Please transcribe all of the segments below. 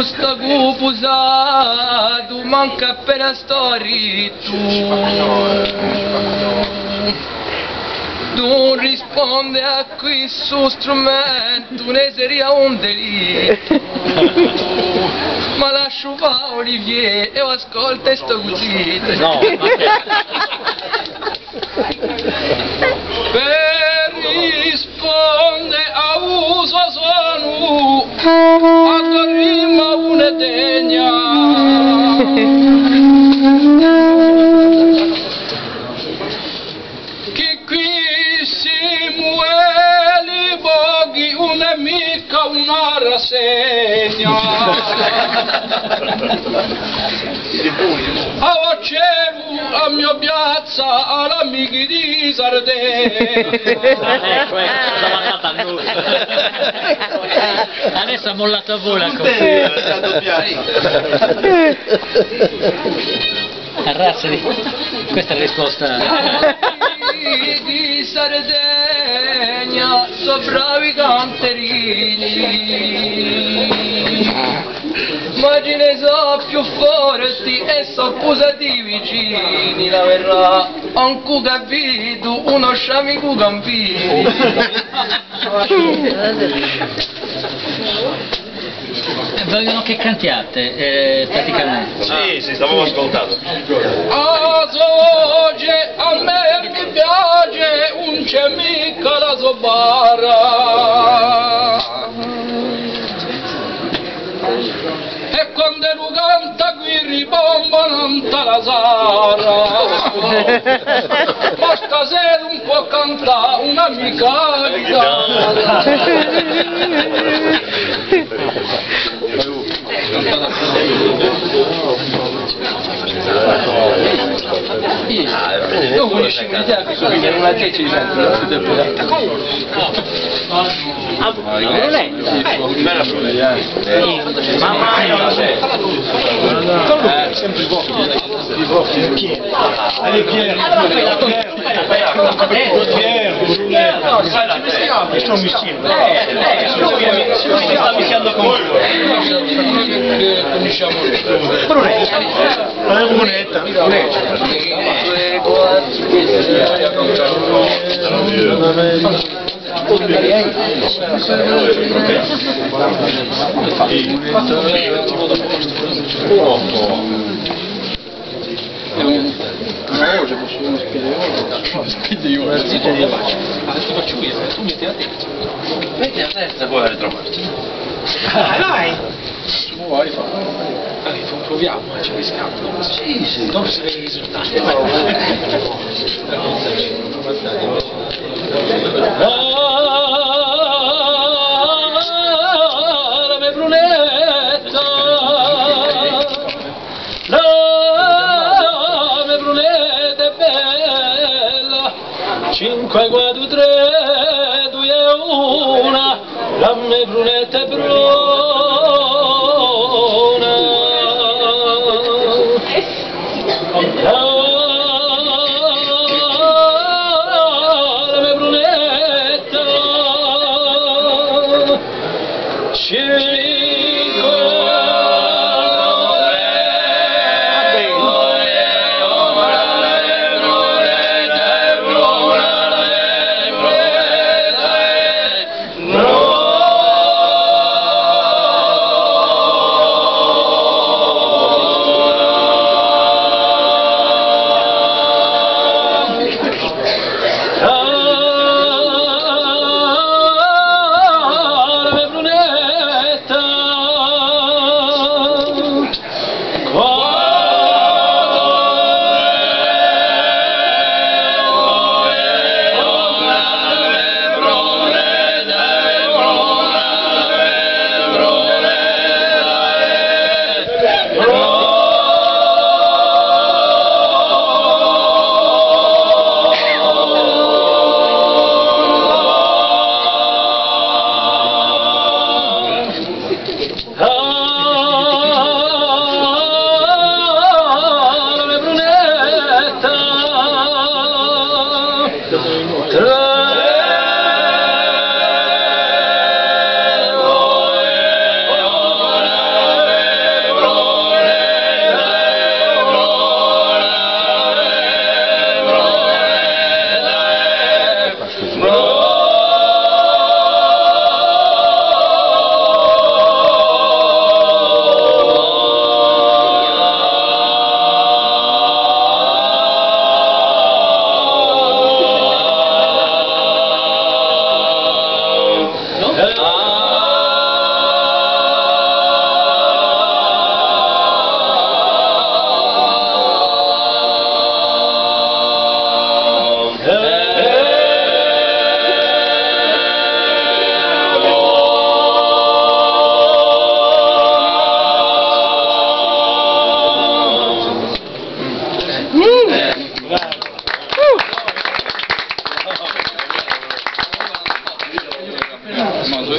Sto cupo usato, manca appena storito. Non risponde a questo strumento, ne seria un delitto. Ma lascio fare Olivier e ascolta e sto così. No. Per rispondere a uso sono a dormire una degna. Che qui si muove boghi un'amica una rassegna. Facevo a mia piazza all'amici di Sardegna. Adesso ha mollato a vola a razza di... Questa è la risposta. Di Sardegna so bravi canterini, ma ce ne so più forti e so accusati vicini. La verrà anche capito uno sciamico campini. Vogliono che cantiate, praticamente. Sì, stavamo ascoltando. Oggi a me mi piace un c'è mica la sobara. E quando lo canta qui ribomba non te la sara. Ma stasera un po' canta un'amica chitarra. Non conosci l'idea che sono una 10 di sempre Vedi a destra poi la retromarcia. Dai! Vuoi proviamo, ci rischiamo. Sì, non si vede i risultati. La mia brunetta, la mia brunetta è bella, 5, 4, 3, 2 e 1, la mia brunetta è bruna.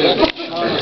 Bravo.